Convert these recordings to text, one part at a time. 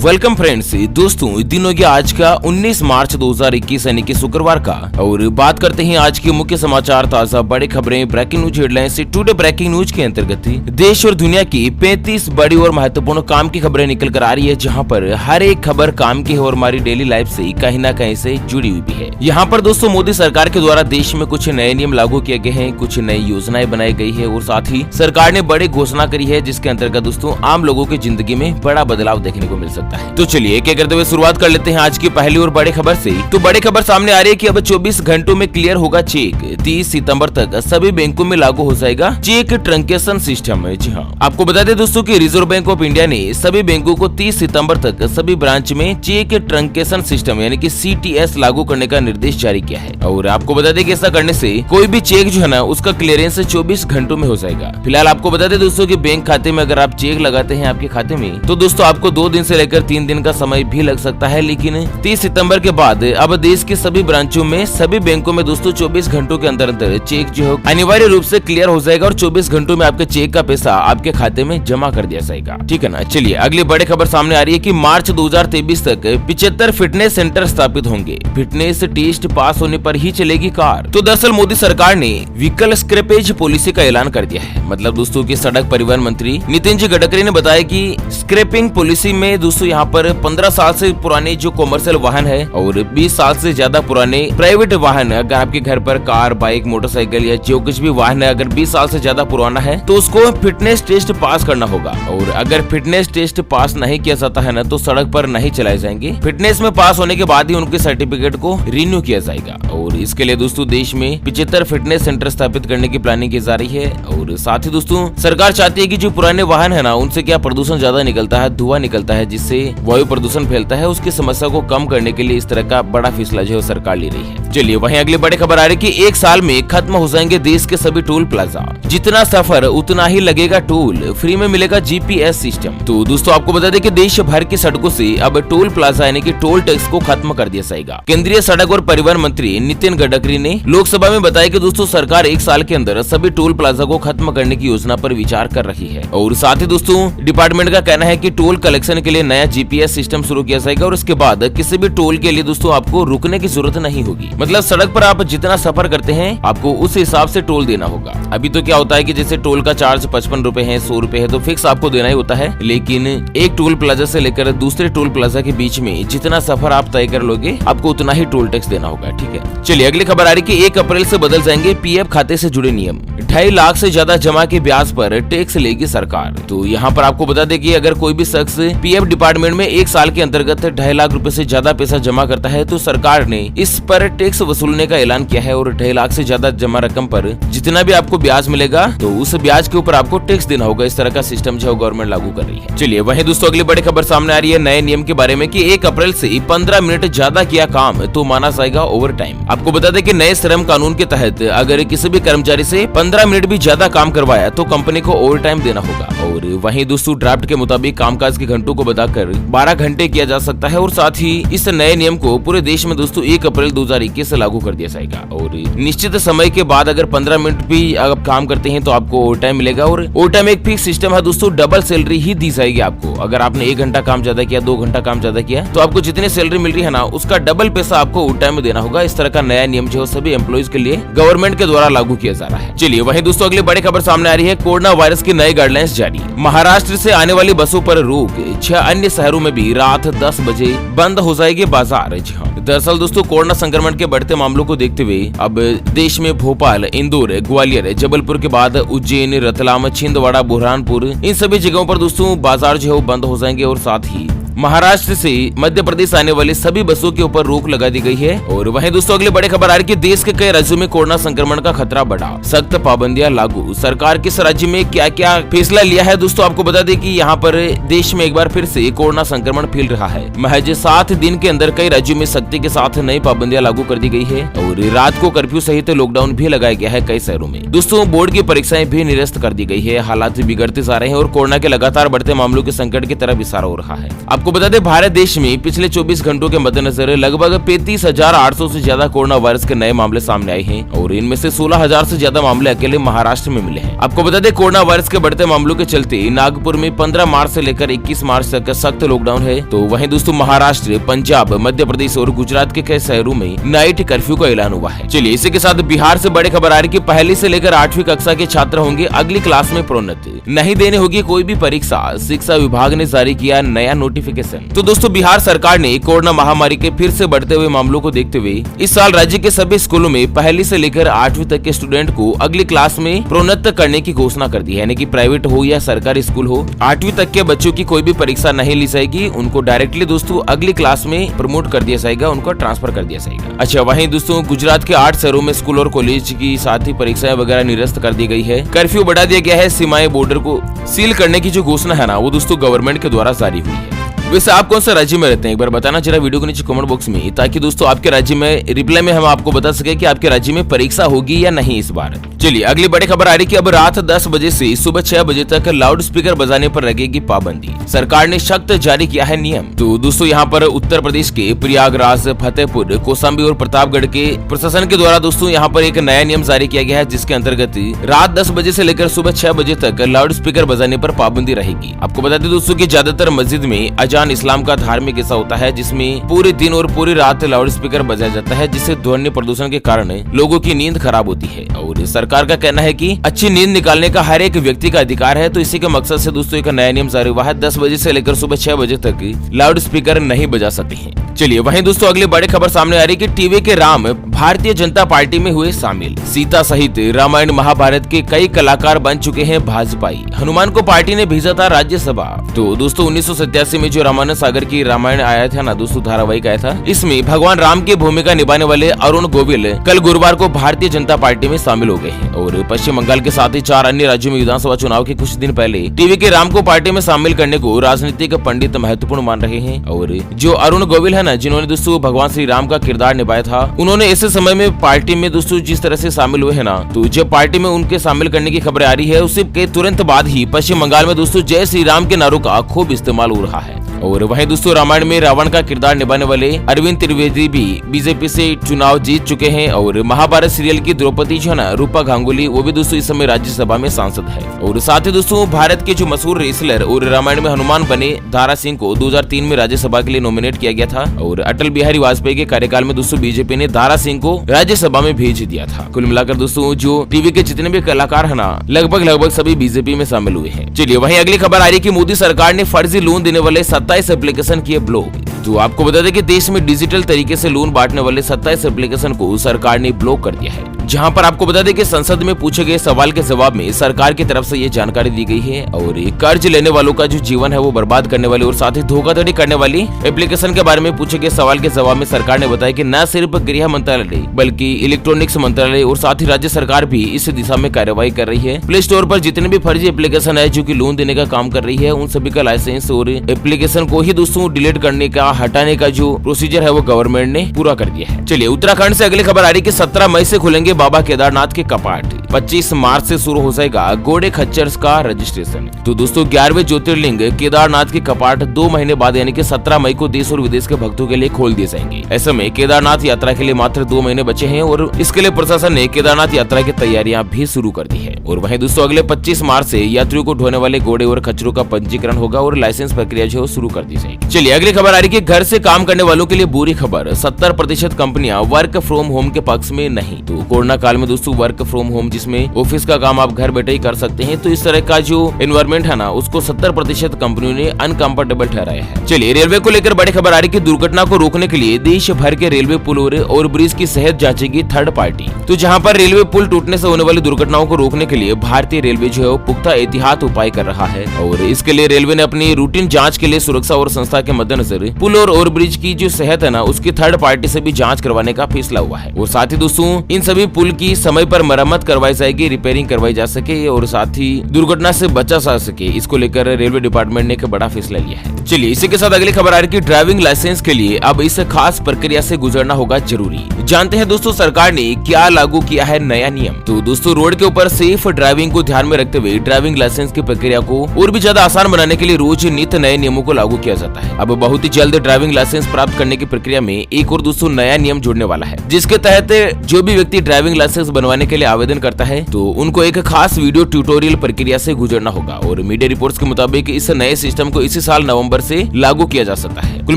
Welcome friends. दोस्तों दिन हो गया आज का 19 मार्च 2021 यानी कि शुक्रवार का, और बात करते हैं आज के मुख्य समाचार, ताजा बड़ी खबरें, ब्रेकिंग न्यूज हेडलाइंस से टुडे ब्रेकिंग न्यूज के अंतर्गत देश और दुनिया की 35 बड़ी और महत्वपूर्ण काम की खबरें निकल कर आ रही है, जहां पर हर एक खबर काम की है और हमारी डेली लाइफ से कहीं ना कहीं से जुड़ी हुई भी है। यहाँ पर दोस्तों मोदी सरकार के द्वारा देश में कुछ नए नियम लागू किए गए हैं, कुछ नई योजनाएं बनाई गई है और साथ ही सरकार ने बड़ी घोषणा करी है, जिसके अंतर्गत दोस्तों आम लोगों की जिंदगी में बड़ा बदलाव देखने को मिल सकता है। तो चलिए एक एक करते हुए शुरुआत कर लेते हैं आज की पहली और बड़ी खबर से। तो बड़ी खबर सामने आ रही है कि अब 24 घंटों में क्लियर होगा चेक। 30 सितंबर तक सभी बैंकों में लागू हो जाएगा चेक ट्रंकेशन सिस्टम। जी हाँ, आपको बता दें दोस्तों कि रिजर्व बैंक ऑफ इंडिया ने सभी बैंकों को 30 सितंबर तक सभी ब्रांच में चेक ट्रंकेशन सिस्टम यानी कि CTS लागू करने का निर्देश जारी किया है। और आपको बता दें कि ऐसा करने से कोई भी चेक जो है ना उसका क्लियरेंस 24 घंटों में हो जाएगा। फिलहाल आपको बता दें दोस्तों कि बैंक खाते में अगर आप चेक लगाते हैं आपके खाते में, तो दोस्तों आपको 2 दिन से लेकर 3 दिन का समय भी लग सकता है, लेकिन 30 सितंबर के बाद अब देश के सभी ब्रांचों में सभी बैंकों में दोस्तों 24 घंटों के अंदर अंदर चेक जो है अनिवार्य रूप से क्लियर हो जाएगा और 24 घंटों में आपके चेक का पैसा आपके खाते में जमा कर दिया जाएगा। ठीक है ना। चलिए अगली बड़ी खबर सामने आ रही है कि मार्च 2023 तक 75 फिटनेस सेंटर स्थापित होंगे। फिटनेस टेस्ट पास होने पर ही चलेगी कार। तो दरअसल मोदी सरकार ने व्हीकल स्क्रैपेज पॉलिसी का ऐलान कर दिया है। मतलब दोस्तों की सड़क परिवहन मंत्री नितिन जी गडकरी ने बताया कि स्क्रैपिंग पॉलिसी में दोस्तों यहाँ पर 15 साल से पुराने जो कॉमर्शियल वाहन है और 20 साल से ज्यादा पुराने प्राइवेट वाहन, अगर आपके घर पर कार, बाइक, मोटरसाइकिल या जो कुछ भी वाहन है अगर 20 साल से ज्यादा पुराना है तो उसको फिटनेस टेस्ट पास करना होगा। और अगर फिटनेस टेस्ट पास नहीं किया जाता है ना तो सड़क पर नहीं चलाए जाएंगे। फिटनेस में पास होने के बाद ही उनके सर्टिफिकेट को रिन्यू किया जाएगा। और इसके लिए दोस्तों देश में 75 फिटनेस सेंटर स्थापित करने की प्लानिंग की जा रही है। और साथ ही दोस्तों सरकार चाहती है कि जो पुराने वाहन है ना उनसे क्या प्रदूषण ज्यादा निकलता है, धुआं निकलता है, जिससे वायु प्रदूषण फैलता है, उसकी समस्या को कम करने के लिए इस तरह का बड़ा फैसला जो सरकार ले रही है। चलिए वहीं अगली बड़ी खबर आ रही है कि 1 साल में खत्म हो जाएंगे देश के सभी टोल प्लाजा। जितना सफर उतना ही लगेगा टोल, फ्री में मिलेगा GPS सिस्टम। तो दोस्तों आपको बता दें कि देश भर की सड़कों से अब टोल प्लाजा यानी कि टोल टैक्स को खत्म कर दिया जाएगा। केंद्रीय सड़क और परिवहन मंत्री नितिन गडकरी ने लोकसभा में बताया कि दोस्तों सरकार 1 साल के अंदर सभी टोल प्लाजा को खत्म करने की योजना पर विचार कर रही है। और साथ ही दोस्तों डिपार्टमेंट का कहना है कि टोल कलेक्शन के लिए नया GPS सिस्टम शुरू किया जाएगा और उसके बाद किसी भी टोल के लिए दोस्तों आपको रुकने की जरूरत नहीं होगी। मतलब सड़क पर आप जितना सफर करते हैं आपको उस हिसाब से टोल देना होगा। अभी तो क्या होता है कि जैसे टोल का चार्ज 55 रुपए है, 100 रुपए है, तो फिक्स आपको देना ही होता है। लेकिन एक टोल प्लाजा से लेकर दूसरे टोल प्लाजा के बीच में जितना सफर आप तय कर लोगे आपको उतना ही टोल टैक्स देना होगा। ठीक है। चलिए अगली खबर आ रही कि 1 अप्रैल से बदल जाएंगे PF खाते से जुड़े नियम। 2.5 लाख से ज्यादा जमा के ब्याज पर टैक्स लेगी सरकार। तो यहाँ पर आपको बता दें कि अगर कोई भी शख्स PF डिपार्टमेंट में 1 साल के अंतर्गत 2.5 लाख रुपए से ज्यादा पैसा जमा करता है तो सरकार ने इस पर टैक्स वसूलने का ऐलान किया है। और 2.5 लाख से ज्यादा जमा रकम पर जितना भी आपको ब्याज मिलेगा तो उस ब्याज के ऊपर आपको टैक्स देना होगा। इस तरह का सिस्टम जो गवर्नमेंट लागू कर रही है। चलिए वहीं दोस्तों अगली बड़ी खबर सामने आ रही है नए नियम के बारे में कि 1 अप्रैल से 15 मिनट ज्यादा किया काम तो माना जाएगा ओवर टाइम। आपको बता दें कि नए श्रम कानून के तहत अगर किसी भी कर्मचारी से 15 मिनट भी ज्यादा काम करवाया तो कंपनी को ओवर टाइम देना होगा। और वहीं दोस्तों ड्राफ्ट के मुताबिक कामकाज के घंटों को बढ़ाकर 12 घंटे किया जा सकता है। और साथ ही इस नए नियम को पूरे देश में दोस्तों 1 अप्रैल 2021 से लागू कर दिया जाएगा। और निश्चित समय के बाद अगर 15 मिनट भी आप काम करते हैं तो आपको ओवर टाइम मिलेगा। और ओवर टाइम एक फिक्स सिस्टम है दोस्तों, डबल सैलरी ही दी जाएगी आपको। अगर आपने 1 घंटा काम ज्यादा किया, 2 घंटा काम ज्यादा किया तो आपको जितनी सैलरी मिल रही है ना उसका डबल पैसा आपको ओवर टाइम में देना होगा। इस तरह का नया नियम जो सभी एम्प्लॉइज के लिए गवर्नमेंट के द्वारा लागू किया जा रहा है। चलिए वहीं दोस्तों अगली बड़ी खबर सामने आ रही है कोरोना वायरस की नई गाइडलाइंस जारी। महाराष्ट्र से आने वाली बसों पर रोक। 6 अन्य शहरों में भी रात 10 बजे बंद हो जाएगी बाजार। जी हाँ, दरअसल दोस्तों कोरोना संक्रमण के बढ़ते मामलों को देखते हुए अब देश में भोपाल, इंदौर, ग्वालियर, जबलपुर के बाद उज्जैन, रतलाम, छिंदवाड़ा, बुरहानपुर इन सभी जगहों पर दोस्तों बाजार जो है बंद हो जाएंगे। और साथ ही महाराष्ट्र से मध्य प्रदेश आने वाली सभी बसों के ऊपर रोक लगा दी गई है। और वहीं दोस्तों अगली बड़ी खबर आ रही है कि देश के कई राज्यों में कोरोना संक्रमण का खतरा बढ़ा, सख्त पाबंदियां लागू। सरकार किस राज्य में क्या क्या फैसला लिया है दोस्तों आपको बता दें कि यहाँ पर देश में एक बार फिर से कोरोना संक्रमण फैल रहा है। महज 7 दिन के अंदर कई राज्यों में सख्ती के साथ नई पाबंदियां लागू कर दी गई है। और रात को कर्फ्यू सहित लॉकडाउन भी लगाया गया है कई शहरों में। दोस्तों बोर्ड की परीक्षाएं भी निरस्त कर दी गई है। हालात बिगड़ते जा रहे हैं और कोरोना के लगातार बढ़ते मामलों के संकट की तरफ इशारा हो रहा है। आपको आपको बता दें भारत देश में पिछले 24 घंटों के मद्देनजर लगभग 35,800 से ज्यादा कोरोना वायरस के नए मामले सामने आए हैं और इनमें से 16,000 से ज्यादा मामले अकेले महाराष्ट्र में मिले हैं। आपको बता दें कोरोना वायरस के बढ़ते मामलों के चलते नागपुर में 15 मार्च से लेकर 21 मार्च तक सख्त लॉकडाउन है। तो वहीं दोस्तों महाराष्ट्र, पंजाब, मध्य प्रदेश और गुजरात के कई शहरों में नाइट कर्फ्यू का ऐलान हुआ है। चलिए इसी के साथ बिहार से बड़ी खबर आ रही है कि पहली से लेकर 8वीं कक्षा के छात्र होंगे अगली क्लास में प्रोन्नत, नहीं देने होगी कोई भी परीक्षा। शिक्षा विभाग ने जारी किया नया नोटिफिकेशन। तो दोस्तों बिहार सरकार ने कोरोना महामारी के फिर से बढ़ते हुए मामलों को देखते हुए इस साल राज्य के सभी स्कूलों में पहली से लेकर 8वीं तक के स्टूडेंट को अगली क्लास में प्रोन्नत करने की घोषणा कर दी है। यानी कि प्राइवेट हो या सरकारी स्कूल हो, 8वीं तक के बच्चों की कोई भी परीक्षा नहीं ली जाएगी। उनको डायरेक्टली दोस्तों अगली क्लास में प्रमोट कर दिया जाएगा, उनको ट्रांसफर कर दिया जाएगा। अच्छा, वहीं दोस्तों गुजरात के 8 शहरों में स्कूल और कॉलेज की साथ ही परीक्षाएं वगैरह निरस्त कर दी गई है। कर्फ्यू बढ़ा दिया गया है। सीमाएं, बॉर्डर को सील करने की जो घोषणा है ना, वो दोस्तों गवर्नमेंट के द्वारा जारी हुई है। वैसे आप कौन सा राज्य में रहते हैं, एक बार बताना जरा वीडियो के नीचे कमेंट बॉक्स में, ताकि दोस्तों आपके राज्य में रिप्लाई में हम आपको बता सके कि आपके राज्य में परीक्षा होगी या नहीं इस बार। चलिए अगली बड़ी खबर आ रही कि अब रात 10 बजे से सुबह 6 बजे तक लाउड स्पीकर बजाने पर लगेगी पाबंदी। सरकार ने सख्त जारी किया है नियम। तो दोस्तों यहाँ पर उत्तर प्रदेश के प्रयागराज, फतेहपुर, कौशाम्बी और प्रतापगढ़ के प्रशासन के द्वारा दोस्तों यहाँ पर एक नया नियम जारी किया गया है, जिसके अंतर्गत रात 10 बजे से लेकर सुबह 6 बजे तक लाउड स्पीकर बजाने पर पाबंदी रहेगी। आपको बता दें दोस्तों की ज्यादातर मस्जिद में अजान इस्लाम का धार्मिक हिस्सा होता है, जिसमें पूरे दिन और पूरी रात लाउड स्पीकर बजाया जाता है, जिससे ध्वनि प्रदूषण के कारण लोगों की नींद खराब होती है। और सरकार का कहना है कि अच्छी नींद निकालने का हर एक व्यक्ति का अधिकार है। तो इसी के मकसद से दोस्तों एक नया नियम जारी हुआ है, 10 बजे से लेकर सुबह 6 बजे तक लाउड स्पीकर नहीं बजा सकते हैं। चलिए वहीं दोस्तों अगली बड़ी खबर सामने आ रही कि टीवी के राम भारतीय जनता पार्टी में हुए शामिल। सीता सहित रामायण महाभारत के कई कलाकार बन चुके हैं भाजपाई। हनुमान को पार्टी ने भेजा था राज्यसभा। तो दोस्तों 1987 में जो रामानंद सागर की रामायण आया था ना दोस्तों, धारावाहिक आया था, इसमें भगवान राम की भूमिका निभाने वाले अरुण गोविल कल गुरुवार को भारतीय जनता पार्टी में शामिल हो गए हैं। और पश्चिम बंगाल के साथ ही 4 अन्य राज्यों में विधानसभा चुनाव के कुछ दिन पहले टीवी के राम को पार्टी में शामिल करने को राजनीतिक पंडित महत्वपूर्ण मान रहे हैं। और जो अरुण गोविल है ना, जिन्होंने दोस्तों भगवान श्री राम का किरदार निभाया था, उन्होंने ऐसे समय में पार्टी में दोस्तों जिस तरह से शामिल हुए है ना, तो जब पार्टी में उनके शामिल करने की खबर आ रही है, उसी के तुरंत बाद ही पश्चिम बंगाल में दोस्तों जय श्री राम के नारों का खूब इस्तेमाल हो रहा है। और वहीं दोस्तों रामायण में रावण का किरदार निभाने वाले अरविंद त्रिवेदी भी बीजेपी से चुनाव जीत चुके हैं। और महाभारत सीरियल की द्रौपदी जो है ना, रूपा गांगुली, वो भी दोस्तों इस समय राज्यसभा में सांसद है। और साथ ही दोस्तों भारत के जो मशहूर रेसलर और रामायण में हनुमान बने दारा सिंह को 2003 में राज्यसभा के लिए नॉमिनेट किया गया था। और अटल बिहारी वाजपेयी के कार्यकाल में दोस्तों बीजेपी ने दारा सिंह को राज्यसभा में भेज दिया था। कुल मिलाकर दोस्तों जो टीवी के जितने भी कलाकार है ना, लगभग सभी बीजेपी में शामिल हुए हैं। चलिए वहीं अगली खबर आ रही है कि मोदी सरकार ने फर्जी लोन देने वाले 27 एप्लीकेशन किए ब्लॉक। तो आपको बता दें कि देश में डिजिटल तरीके से लोन बांटने वाले 27 एप्लीकेशन को सरकार ने ब्लॉक कर दिया है। जहां पर आपको बता दें कि संसद में पूछे गए सवाल के जवाब में सरकार की तरफ से ये जानकारी दी गई है। और कर्ज लेने वालों का जो जीवन है वो बर्बाद करने वाली और साथ ही धोखाधड़ी करने वाली एप्लीकेशन के बारे में पूछे गए सवाल के जवाब में सरकार ने बताया कि न सिर्फ गृह मंत्रालय बल्कि इलेक्ट्रॉनिक्स मंत्रालय और साथ ही राज्य सरकार भी इस दिशा में कार्रवाई कर रही है। प्ले स्टोर पर जितने भी फर्जी एप्लीकेशन है जो कि लोन देने का काम कर रही है, उन सभी का लाइसेंस और एप्लीकेशन को ही दोस्तों डिलीट करने का, हटाने का जो प्रोसीजर है वो गवर्नमेंट ने पूरा कर दिया है। चलिए उत्तराखंड से अगली खबर आ रही है कि 17 मई से खुलेंगे बाबा केदारनाथ के कपाट। 25 मार्च से शुरू हो जाएगा घोड़े खच्चर का रजिस्ट्रेशन। तो दोस्तों 11वें ज्योतिर्लिंग केदारनाथ के कपाट 2 महीने बाद यानी कि 17 मई को देश और विदेश के भक्तों के लिए खोल दिए जाएंगे। ऐसे में केदारनाथ यात्रा के लिए मात्र 2 महीने बचे हैं और इसके लिए प्रशासन ने केदारनाथ यात्रा की तैयारियां भी शुरू कर दी है। और वहीं दोस्तों अगले 25 मार्च से यात्रियों को ढोने वाले घोड़े और खच्चरों का पंजीकरण होगा और लाइसेंस प्रक्रिया जो शुरू कर दी जाएगी। चलिए अगली खबर आ रही है घर से काम करने वालों के लिए बुरी खबर। 70% कंपनियां वर्क फ्रॉम होम के पक्ष में नहीं। तो कोरोना काल में दोस्तों वर्क फ्रॉम होम, जिसमें ऑफिस का काम आप घर बैठे ही कर सकते हैं, तो इस तरह का जो एनवायरमेंट है ना, उसको 70% कंपनियों ने अनकंफर्टेबल ठहराया है। चलिए रेलवे को लेकर बड़ी खबर आ रही है कि दुर्घटना को रोकने के लिए देश भर के रेलवे पुल और ब्रिज की सेहत जांचेगी थर्ड पार्टी। तो जहां पर रेलवे पुल टूटने से होने वाली दुर्घटनाओं को रोकने के लिए भारतीय रेलवे जो है वो पुख्ता एहतियात उपाय कर रहा है। और इसके लिए रेलवे ने अपनी रूटीन जांच के लिए सुरक्षा और संस्था के मद्देनजर पुल और ब्रिज की जो सेहत है ना, उसकी थर्ड पार्टी से भी जांच करवाने का फैसला हुआ है। और साथ ही दोस्तों इन सभी पुल की समय पर मरम्मत करवाई जाएगी, रिपेयरिंग करवाई जा सके और साथ ही दुर्घटना से बचा जा सके। इसको लेकर रेलवे डिपार्टमेंट ने एक बड़ा फैसला लिया है। चलिए इसी के साथ अगली खबर आ रही है कि ड्राइविंग लाइसेंस के लिए अब इस खास प्रक्रिया से गुजरना होगा जरूरी। जानते हैं दोस्तों सरकार ने क्या लागू किया है नया नियम। तो दोस्तों रोड के ऊपर सेफ ड्राइविंग को ध्यान में रखते हुए ड्राइविंग लाइसेंस की प्रक्रिया को और भी ज्यादा आसान बनाने के लिए रोज नित्य नए नियमों को लागू किया जाता है। अब बहुत ही जल्द ड्राइविंग लाइसेंस प्राप्त करने की प्रक्रिया में एक और दोस्तों नया नियम जुड़ने वाला है, जिसके तहत जो भी व्यक्ति ड्राइविंग लाइसेंस बनवाने के लिए आवेदन करता है तो उनको एक खास वीडियो ट्यूटोरियल प्रक्रिया से गुजरना होगा। और मीडिया रिपोर्ट्स के मुताबिक इस नए सिस्टम को इसी साल नवंबर से लागू किया जा सकता है। कुल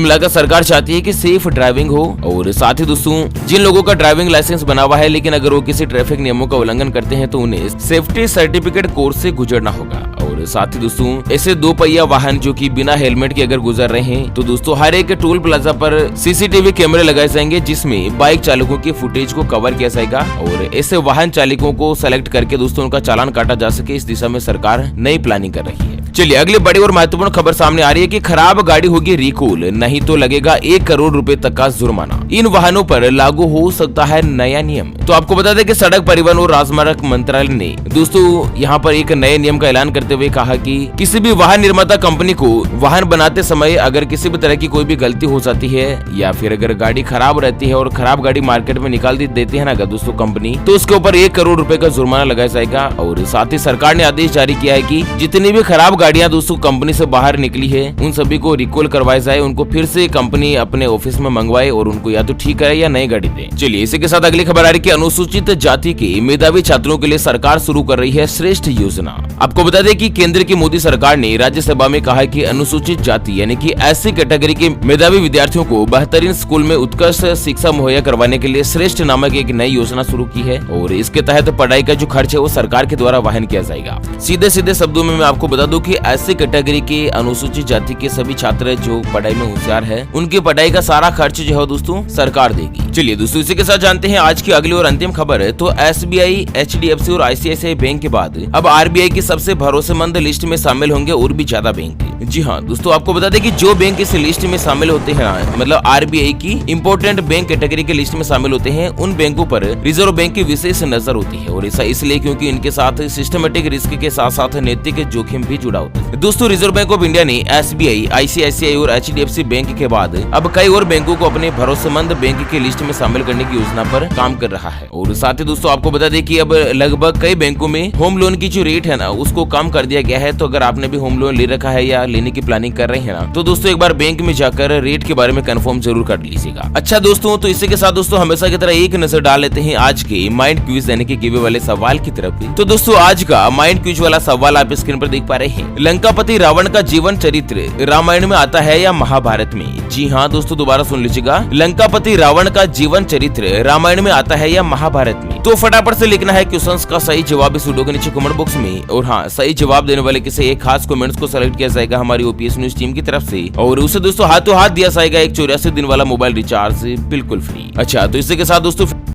मिलाकर सरकार चाहती है कि सेफ ड्राइविंग हो और साथ ही दोस्तों जिन लोगों का ड्राइविंग लाइसेंस बना हुआ है लेकिन अगर वो किसी ट्रैफिक नियमों का उल्लंघन करते हैं तो उन्हें सेफ्टी सर्टिफिकेट कोर्स से गुजरना होगा। और साथ ही दोस्तों ऐसे 2 पहिया वाहन जो कि बिना हेलमेट के अगर गुजर रहे हैं तो दोस्तों हर एक टोल प्लाजा पर सीसीटीवी कैमरे लगाए जाएंगे, जिसमें बाइक चालकों की फुटेज को कवर किया जाएगा और ऐसे वाहन चालकों को सेलेक्ट करके दोस्तों उनका चालान काटा जा सके। इस दिशा में सरकार नई प्लानिंग कर रही है। चलिए अगली बड़ी और महत्वपूर्ण खबर सामने आ रही है कि खराब गाड़ी होगी रिकॉल, नहीं तो लगेगा 1 करोड़ रुपए तक का जुर्माना। इन वाहनों पर लागू हो सकता है नया नियम। तो आपको बता दें कि सड़क परिवहन और राजमार्ग मंत्रालय ने दोस्तों यहाँ पर एक नए नियम का ऐलान करते हुए कहा कि किसी भी वाहन निर्माता कंपनी को वाहन बनाते समय अगर किसी भी तरह की कोई भी गलती हो जाती है या फिर अगर गाड़ी खराब रहती है और खराब गाड़ी मार्केट में निकाल देती है ना दोस्तों कंपनी, तो उसके ऊपर 1 करोड़ रुपए का जुर्माना लगाया जाएगा। और साथ ही सरकार ने आदेश जारी किया है कि जितनी भी खराब गाड़ियां दोस्तों कंपनी से बाहर निकली है उन सभी को रिकॉल करवाया जाए, उनको फिर से कंपनी अपने ऑफिस में मंगवाए और उनको या तो ठीक करे या नई गाड़ी दे। चलिए इसी के साथ अगली खबर आ रही है कि अनुसूचित जाति के मेधावी छात्रों के लिए सरकार शुरू कर रही है श्रेष्ठ योजना। आपको बता दें कि केंद्र की मोदी सरकार ने राज्यसभा में कहा कि अनुसूचित जाति यानी कि ऐसी कैटेगरी के मेधावी विद्यार्थियों को बेहतरीन स्कूल में उत्कृष्ट शिक्षा मुहैया करवाने के लिए श्रेष्ठ नामक एक नई योजना शुरू की है। और इसके तहत पढ़ाई का जो खर्च है वो सरकार के द्वारा वहन किया जाएगा। सीधे सीधे शब्दों में मैं आपको बता दूं कि ऐसी कैटेगरी के अनुसूचित जाति के सभी छात्र जो पढ़ाई में होशियार है उनकी पढ़ाई का सारा खर्च जो है दोस्तों सरकार देगी। चलिए दोस्तों इसी के साथ जानते हैं आज की अगली और अंतिम खबर। तो SBI, HDFC और ICICI बैंक के बाद अब RBI की सबसे भरोसेमंद लिस्ट में शामिल होंगे और भी ज्यादा बैंक। जी हाँ दोस्तों आपको बता दें कि जो बैंक इस लिस्ट में शामिल होते हैं मतलब RBI की इम्पोर्टेंट बैंक कैटेगरी के लिस्ट में शामिल होते हैं उन बैंकों पर रिजर्व बैंक की विशेष नजर होती है। और ऐसा इसलिए क्योंकि इनके साथ सिस्टमेटिक रिस्क के साथ साथ नैतिक जोखिम भी जुड़ा होता है। दोस्तों रिजर्व बैंक ऑफ इंडिया ने SBI, ICICI और HDFC बैंक के बाद अब कई और बैंकों को अपने भरोसेमंद बैंक की लिस्ट में शामिल करने की योजना पर काम कर रहा है। और साथ ही दोस्तों आपको बता दें कि अब लगभग कई बैंकों में होम लोन की जो रेट है ना उसको कम कर दिया गया है। तो अगर आपने भी होम लोन ले रखा है या लेने की प्लानिंग कर रहे हैं ना तो दोस्तों एक बार बैंक में जाकर रेट के बारे में कंफर्म जरूर कर लीजिएगा। अच्छा दोस्तों तो इसी के साथ दोस्तों हमेशा की तरह एक नजर डाल लेते हैं आज के माइंड क्विज यानी कि गिवे वाले सवाल की तरफ भी। तो दोस्तों आज का माइंड क्विज वाला सवाल आप स्क्रीन पर देख पा रहे हैं। लंकापति रावण का जीवन चरित्र रामायण में आता है या महाभारत में? जी हाँ दोस्तों दोबारा सुन लीजिएगा, लंकापति रावण का जीवन चरित्र रामायण में आता है या महाभारत में? तो फटाफट से लिखना है क्वेश्चंस का सही जवाब इस वीडियो के नीचे कमेंट बॉक्स में। और हाँ सही जवाब देने वाले किसी एक खास कमेंट्स को सेलेक्ट किया जाएगा हमारी OPS न्यूज टीम की तरफ से और उसे दोस्तों हाथों हाथ दिया जाएगा एक 84 दिन वाला मोबाइल रिचार्ज बिल्कुल फ्री। अच्छा तो इसी के साथ दोस्तों